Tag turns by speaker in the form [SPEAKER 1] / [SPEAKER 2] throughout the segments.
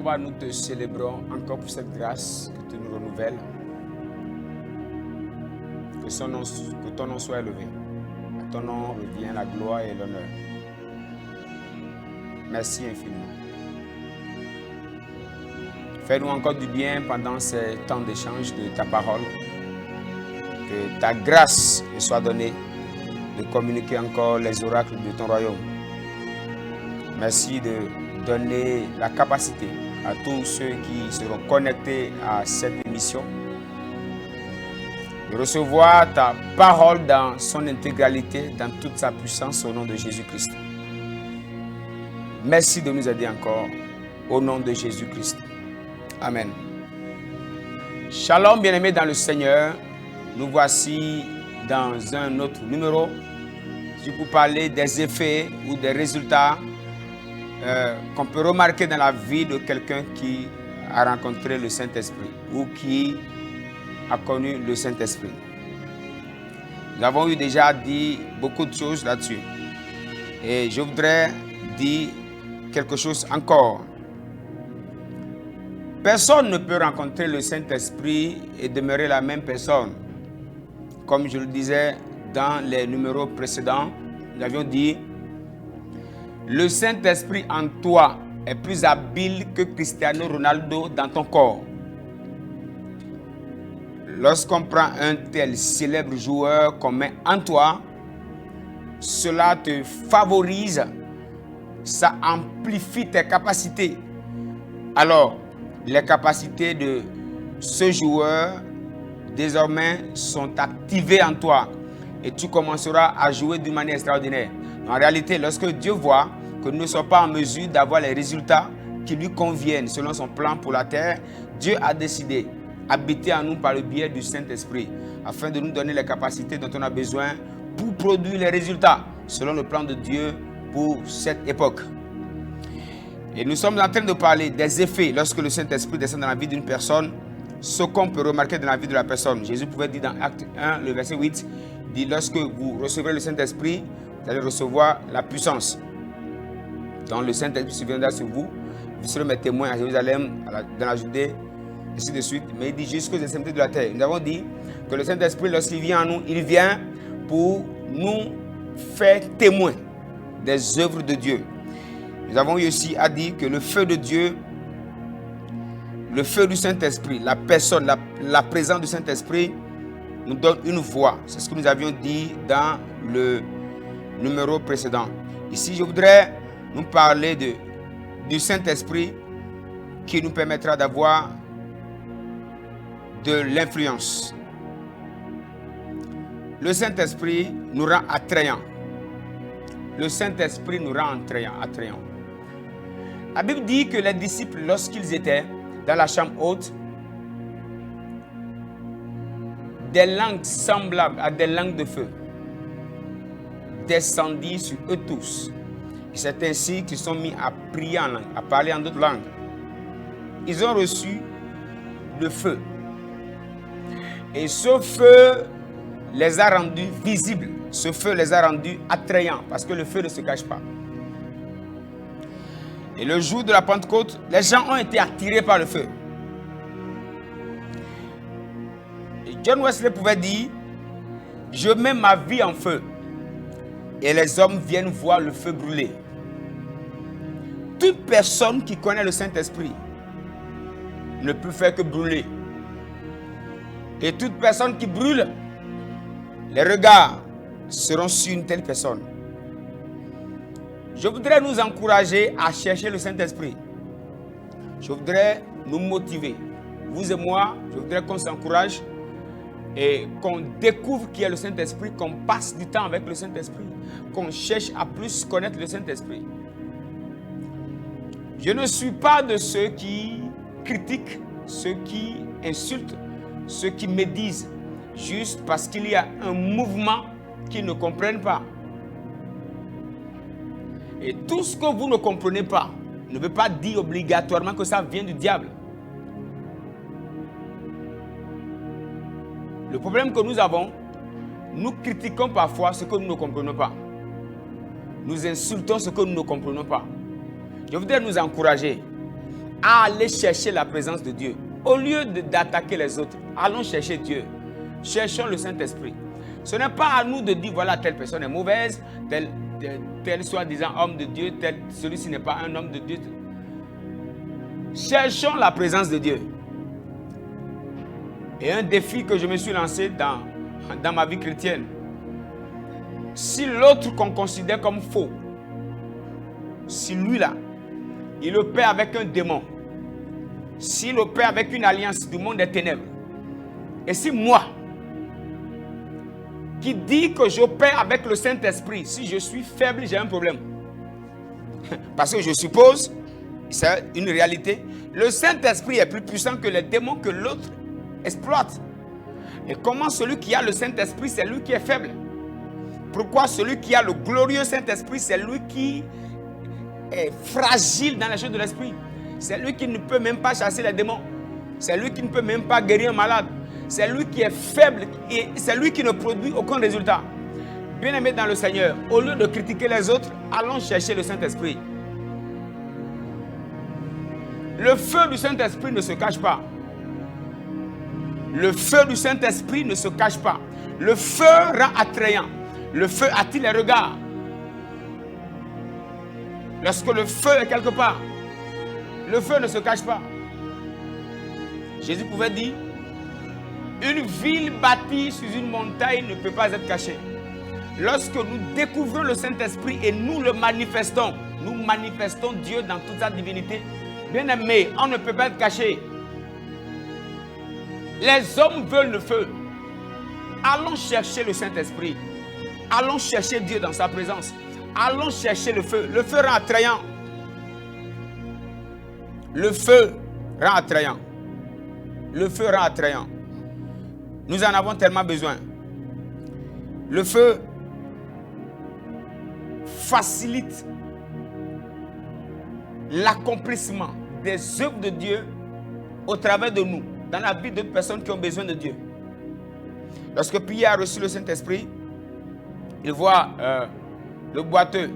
[SPEAKER 1] Jéhovah, nous te célébrons encore pour cette grâce que tu nous renouvelles. Que ton nom soit élevé. À ton nom revient la gloire et l'honneur. Merci infiniment. Fais-nous encore du bien pendant ces temps d'échange de ta parole. Que ta grâce nous soit donnée de communiquer encore les oracles de ton royaume. Merci de donner la capacité à tous ceux qui seront connectés à cette émission de recevoir ta parole dans son intégralité, dans toute sa puissance, au nom de Jésus-Christ. Merci de nous aider encore, au nom de Jésus-Christ. Amen. Shalom, bien-aimés dans le Seigneur. Nous voici dans un autre numéro. Je vais vous parler des effets ou des résultats qu'on peut remarquer dans la vie de quelqu'un qui a rencontré le Saint-Esprit ou qui a connu le Saint-Esprit. Nous avons eu déjà dit beaucoup de choses là-dessus. Et je voudrais dire quelque chose encore. Personne ne peut rencontrer le Saint-Esprit et demeurer la même personne. Comme je le disais dans les numéros précédents, nous avions dit, le Saint-Esprit en toi est plus habile que Cristiano Ronaldo dans ton corps. Lorsqu'on prend un tel célèbre joueur qu'on met en toi, cela te favorise, ça amplifie tes capacités. Alors, les capacités de ce joueur, désormais, sont activées en toi et tu commenceras à jouer d'une manière extraordinaire. En réalité, lorsque Dieu voit que nous ne sommes pas en mesure d'avoir les résultats qui lui conviennent selon son plan pour la terre, Dieu a décidé d'habiter en nous par le biais du Saint-Esprit afin de nous donner les capacités dont on a besoin pour produire les résultats selon le plan de Dieu pour cette époque. Et nous sommes en train de parler des effets lorsque le Saint-Esprit descend dans la vie d'une personne, ce qu'on peut remarquer dans la vie de la personne. Jésus pouvait dire dans Acte 1, le verset 8, dit lorsque vous recevrez le Saint-Esprit, vous allez recevoir la puissance. Donc le Saint-Esprit se viendra sur vous, vous serez mes témoins à Jérusalem, dans la Judée, ainsi de suite. Mais il dit jusqu'aux extrémités de la terre. Nous avons dit que le Saint-Esprit, lorsqu'il vient en nous, il vient pour nous faire témoins des œuvres de Dieu. Nous avons eu aussi à dire que le feu de Dieu, le feu du Saint-Esprit, la personne, la présence du Saint-Esprit nous donne une voix. C'est ce que nous avions dit dans le numéro précédent. Ici, je voudrais nous parler du Saint-Esprit qui nous permettra d'avoir de l'influence. Le Saint-Esprit nous rend attrayants. Le Saint-Esprit nous rend attrayants. La Bible dit que les disciples, lorsqu'ils étaient dans la chambre haute, des langues semblables à des langues de feu descendirent sur eux tous. Et c'est ainsi qu'ils sont mis à prier en langue, à parler en d'autres langues. Ils ont reçu le feu. Et ce feu les a rendus visibles. Ce feu les a rendus attrayants parce que le feu ne se cache pas. Et le jour de la Pentecôte, les gens ont été attirés par le feu. Et John Wesley pouvait dire, je mets ma vie en feu. Et les hommes viennent voir le feu brûler. Toute personne qui connaît le Saint-Esprit ne peut faire que brûler. Et toute personne qui brûle, les regards seront sur une telle personne. Je voudrais nous encourager à chercher le Saint-Esprit. Je voudrais nous motiver. Vous et moi, je voudrais qu'on s'encourage et qu'on découvre qui est le Saint-Esprit, qu'on passe du temps avec le Saint-Esprit, qu'on cherche à plus connaître le Saint-Esprit. Je ne suis pas de ceux qui critiquent, ceux qui insultent, ceux qui médisent, juste parce qu'il y a un mouvement qu'ils ne comprennent pas. Et tout ce que vous ne comprenez pas ne veut pas dire obligatoirement que ça vient du diable. Le problème que nous avons, nous critiquons parfois ce que nous ne comprenons pas. Nous insultons ce que nous ne comprenons pas. Je voudrais nous encourager à aller chercher la présence de Dieu. Au lieu d'attaquer les autres, allons chercher Dieu. Cherchons le Saint-Esprit. Ce n'est pas à nous de dire, voilà, telle personne est mauvaise, tel soi-disant homme de Dieu, celui-ci n'est pas un homme de Dieu. Cherchons la présence de Dieu. Et un défi que je me suis lancé dans ma vie chrétienne. Si l'autre qu'on considère comme faux, si lui-là, il opère avec un démon, s'il opère avec une alliance du monde des ténèbres, et si moi, qui dis que j'opère avec le Saint-Esprit, si je suis faible, j'ai un problème. Parce que je suppose, c'est une réalité, le Saint-Esprit est plus puissant que les démons que l'autre exploite. Et comment celui qui a le Saint-Esprit, c'est lui qui est faible? Pourquoi celui qui a le glorieux Saint-Esprit, c'est lui qui est fragile dans les choses de l'esprit? C'est lui qui ne peut même pas chasser les démons. C'est lui qui ne peut même pas guérir un malade. C'est lui qui est faible et c'est lui qui ne produit aucun résultat. Bien-aimés dans le Seigneur, au lieu de critiquer les autres, allons chercher le Saint-Esprit. Le feu du Saint-Esprit ne se cache pas. Le feu du Saint-Esprit ne se cache pas. Le feu rend attrayant. Le feu attire les regards. Lorsque le feu est quelque part, le feu ne se cache pas. Jésus pouvait dire, une ville bâtie sur une montagne ne peut pas être cachée. Lorsque nous découvrons le Saint-Esprit et nous le manifestons, nous manifestons Dieu dans toute sa divinité. Bien aimé, on ne peut pas être caché. Les hommes veulent le feu. Allons chercher le Saint-Esprit. Allons chercher Dieu dans sa présence. Allons chercher le feu. Le feu rend attrayant. Le feu rend attrayant. Le feu rend attrayant. Nous en avons tellement besoin. Le feu facilite l'accomplissement des œuvres de Dieu au travers de nous, dans la vie d'autres personnes qui ont besoin de Dieu. Lorsque Pierre a reçu le Saint-Esprit, il voit le boiteux.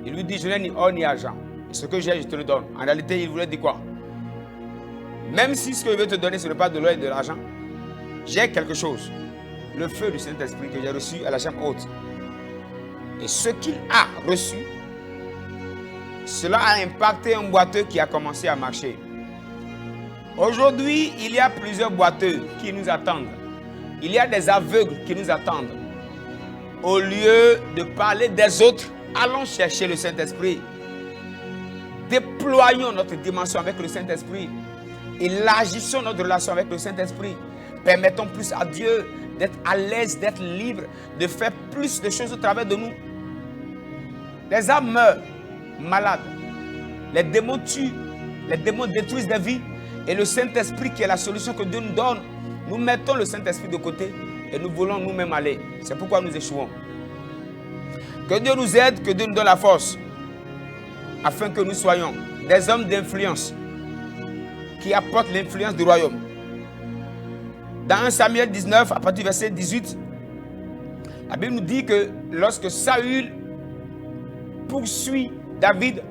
[SPEAKER 1] Il lui dit, je n'ai ni or ni argent. Et ce que j'ai, je te le donne. En réalité, il voulait dire quoi? Même si ce que je veux te donner, ce n'est pas de l'or et de l'argent, j'ai quelque chose. Le feu du Saint-Esprit que j'ai reçu à la chambre haute. Et ce qu'il a reçu, cela a impacté un boiteux qui a commencé à marcher. Aujourd'hui, il y a plusieurs boiteux qui nous attendent. Il y a des aveugles qui nous attendent. Au lieu de parler des autres, allons chercher le Saint-Esprit. Déployons notre dimension avec le Saint-Esprit. Élargissons notre relation avec le Saint-Esprit. Permettons plus à Dieu d'être à l'aise, d'être libre, de faire plus de choses au travers de nous. Les âmes meurent malades. Les démons tuent. Les démons détruisent des vies. Et le Saint-Esprit qui est la solution que Dieu nous donne, nous mettons le Saint-Esprit de côté et nous voulons nous-mêmes aller. C'est pourquoi nous échouons. Que Dieu nous aide, que Dieu nous donne la force afin que nous soyons des hommes d'influence qui apportent l'influence du royaume. Dans 1 Samuel 19, à partir du verset 18, la Bible nous dit que lorsque Saül poursuit David,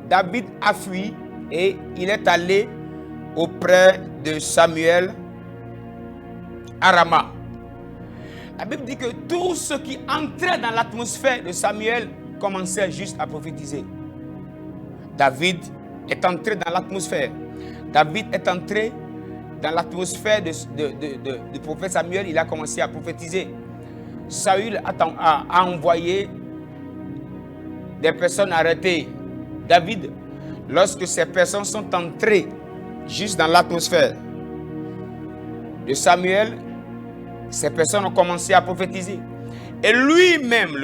[SPEAKER 1] David a fui et il est allé auprès de Samuel à Rama. La Bible dit que tous ceux qui entraient dans l'atmosphère de Samuel commençaient juste à prophétiser. David est entré dans l'atmosphère. David est entré dans l'atmosphère du prophète Samuel. Il a commencé à prophétiser. Saül a envoyé des personnes arrêtées. David, lorsque ces personnes sont entrées juste dans l'atmosphère de Samuel, ces personnes ont commencé à prophétiser. Et lui-même,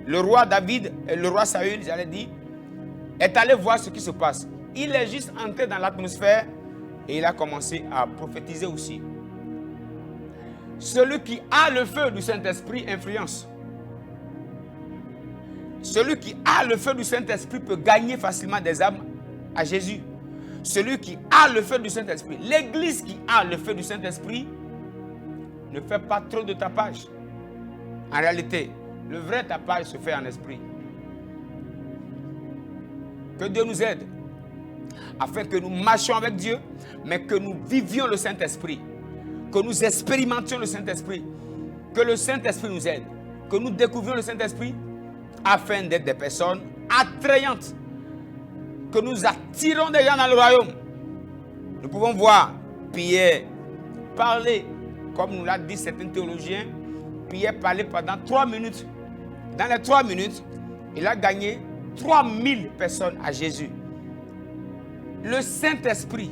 [SPEAKER 1] le roi David, le roi Saül, j'allais dire, est allé voir ce qui se passe. Il est juste entré dans l'atmosphère et il a commencé à prophétiser aussi. Celui qui a le feu du Saint-Esprit influence. Celui qui a le feu du Saint-Esprit peut gagner facilement des âmes à Jésus. Celui qui a le feu du Saint-Esprit, l'église qui a le feu du Saint-Esprit, ne fait pas trop de tapage. En réalité, le vrai tapage se fait en esprit. Que Dieu nous aide afin que nous marchions avec Dieu, mais que nous vivions le Saint-Esprit, que nous expérimentions le Saint-Esprit, que le Saint-Esprit nous aide, que nous découvrions le Saint-Esprit afin d'être des personnes attrayantes, que nous attirons des gens dans le royaume. Nous pouvons voir Pierre parler, comme nous l'a dit certains théologiens, Pierre parlait pendant 3 minutes. Dans les 3 minutes, il a gagné 3000 personnes à Jésus. Le Saint-Esprit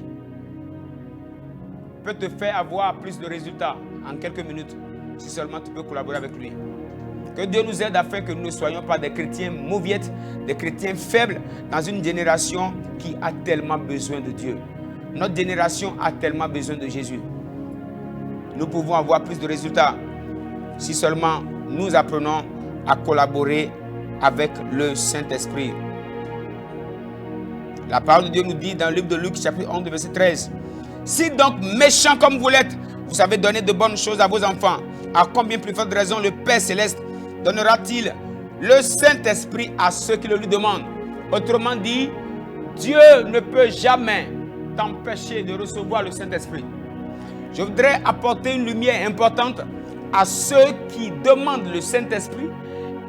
[SPEAKER 1] peut te faire avoir plus de résultats en quelques minutes, si seulement tu peux collaborer avec lui. Que Dieu nous aide afin que nous ne soyons pas des chrétiens mauviettes, des chrétiens faibles dans une génération qui a tellement besoin de Dieu. Notre génération a tellement besoin de Jésus. Nous pouvons avoir plus de résultats si seulement nous apprenons à collaborer avec le Saint-Esprit. La parole de Dieu nous dit dans le livre de Luc, chapitre 11, verset 13. Si donc méchants comme vous l'êtes, vous savez donner de bonnes choses à vos enfants, à combien plus forte raison le Père Céleste donnera-t-il le Saint-Esprit à ceux qui le lui demandent? Autrement dit, Dieu ne peut jamais t'empêcher de recevoir le Saint-Esprit. Je voudrais apporter une lumière importante à ceux qui demandent le Saint-Esprit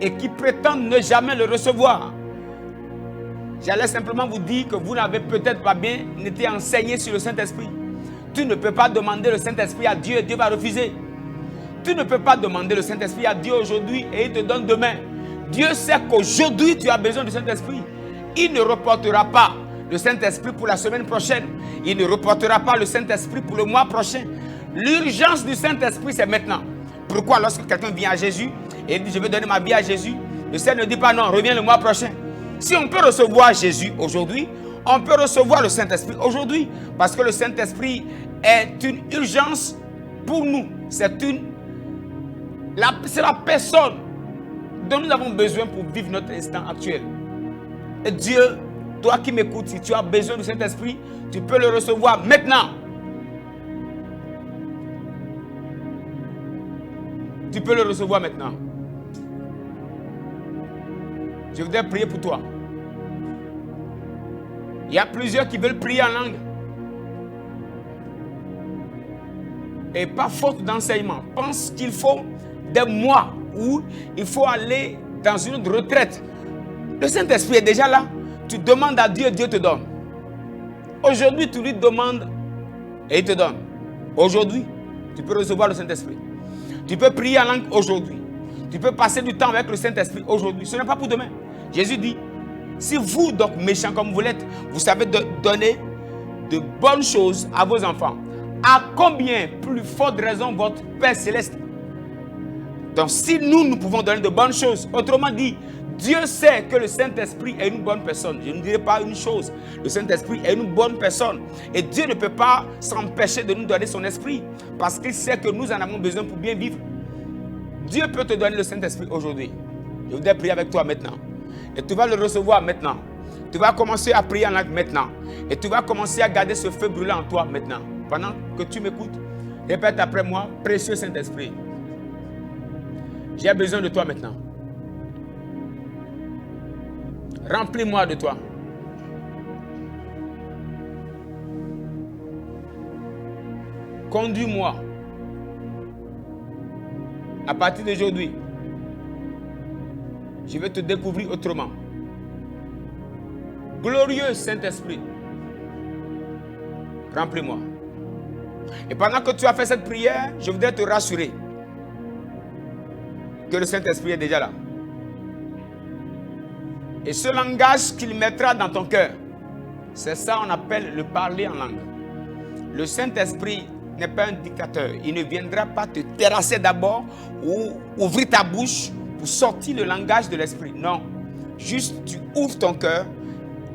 [SPEAKER 1] et qui prétendent ne jamais le recevoir. J'allais simplement vous dire que vous n'avez peut-être pas bien été enseigné sur le Saint-Esprit. Tu ne peux pas demander le Saint-Esprit à Dieu et Dieu va refuser. Tu ne peux pas demander le Saint-Esprit à Dieu aujourd'hui et il te donne demain. Dieu sait qu'aujourd'hui tu as besoin du Saint-Esprit. Il ne reportera pas le Saint-Esprit pour la semaine prochaine. Il ne reportera pas le Saint-Esprit pour le mois prochain. L'urgence du Saint-Esprit, c'est maintenant. Pourquoi lorsque quelqu'un vient à Jésus et il dit je veux donner ma vie à Jésus, le Seigneur ne dit pas non, reviens le mois prochain. Si on peut recevoir Jésus aujourd'hui, on peut recevoir le Saint-Esprit aujourd'hui. Parce que le Saint-Esprit est une urgence pour nous. C'est la personne dont nous avons besoin pour vivre notre instant actuel. Et Dieu, toi qui m'écoutes, si tu as besoin du Saint-Esprit, tu peux le recevoir maintenant. Tu peux le recevoir maintenant. Je voudrais prier pour toi. Il y a plusieurs qui veulent prier en langue. Et pas faute d'enseignement. Pensent qu'il faut des mois où il faut aller dans une autre retraite. Le Saint-Esprit est déjà là. Tu demandes à Dieu, Dieu te donne. Aujourd'hui, tu lui demandes et il te donne. Aujourd'hui, tu peux recevoir le Saint-Esprit. Tu peux prier en langue aujourd'hui. Tu peux passer du temps avec le Saint-Esprit aujourd'hui. Ce n'est pas pour demain. Jésus dit, si vous, donc méchants comme vous l'êtes, vous savez donner de bonnes choses à vos enfants, à combien plus forte raison votre Père Céleste? Donc si nous pouvons donner de bonnes choses, autrement dit, Dieu sait que le Saint-Esprit est une bonne personne. Je ne dirai pas une chose. Le Saint-Esprit est une bonne personne. Et Dieu ne peut pas s'empêcher de nous donner son esprit. Parce qu'il sait que nous en avons besoin pour bien vivre. Dieu peut te donner le Saint-Esprit aujourd'hui. Je voudrais prier avec toi maintenant. Et tu vas le recevoir maintenant. Tu vas commencer à prier en langue maintenant. Et tu vas commencer à garder ce feu brûlant en toi maintenant. Pendant que tu m'écoutes, répète après moi, précieux Saint-Esprit. J'ai besoin de toi maintenant. Remplis-moi de toi. Conduis-moi. À partir d'aujourd'hui, je vais te découvrir autrement. Glorieux Saint-Esprit, remplis-moi. Et pendant que tu as fait cette prière, je voudrais te rassurer que le Saint-Esprit est déjà là. Et ce langage qu'il mettra dans ton cœur, c'est ça qu'on appelle le parler en langue. Le Saint-Esprit n'est pas un dictateur. Il ne viendra pas te terrasser d'abord ou ouvrir ta bouche pour sortir le langage de l'Esprit. Non. Juste tu ouvres ton cœur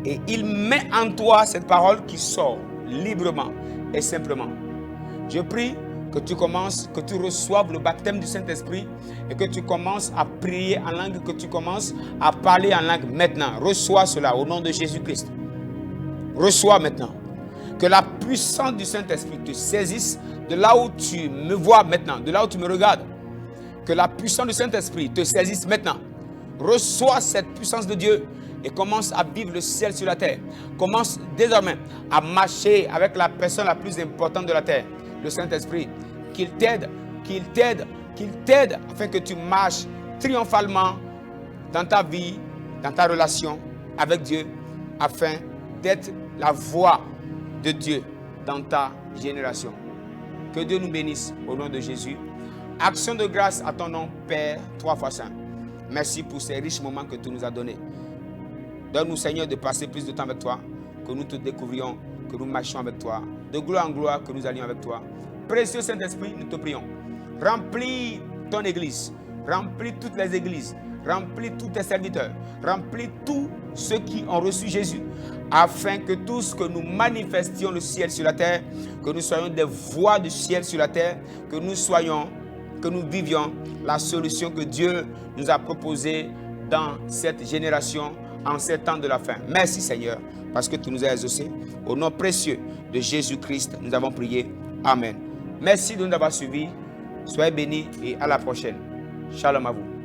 [SPEAKER 1] et il met en toi cette parole qui sort librement et simplement. Je prie que tu commences, que tu reçoives le baptême du Saint-Esprit et que tu commences à prier en langue, que tu commences à parler en langue maintenant. Reçois cela au nom de Jésus-Christ. Reçois maintenant. Que la puissance du Saint-Esprit te saisisse de là où tu me vois maintenant, de là où tu me regardes. Que la puissance du Saint-Esprit te saisisse maintenant. Reçois cette puissance de Dieu et commence à vivre le ciel sur la terre. Commence désormais à marcher avec la personne la plus importante de la terre, le Saint-Esprit. Qu'il t'aide afin que tu marches triomphalement dans ta vie, dans ta relation avec Dieu, afin d'être la voix de Dieu dans ta génération. Que Dieu nous bénisse au nom de Jésus. Action de grâce à ton nom, Père, 3 fois saint. Merci pour ces riches moments que tu nous as donnés. Donne-nous, Seigneur, de passer plus de temps avec toi, que nous te découvrions, que nous marchions avec toi, de gloire en gloire, que nous allions avec toi. Précieux Saint-Esprit, nous te prions. Remplis ton Église, remplis toutes les églises, remplis tous tes serviteurs, remplis tous ceux qui ont reçu Jésus, afin que tous que nous manifestions le ciel sur la terre, que nous soyons des voix du ciel sur la terre, que nous vivions la solution que Dieu nous a proposée dans cette génération, en ces temps de la fin. Merci Seigneur, parce que tu nous as exaucés. Au nom précieux de Jésus-Christ, nous avons prié. Amen. Merci de nous avoir suivis. Soyez bénis et à la prochaine. Shalom à vous.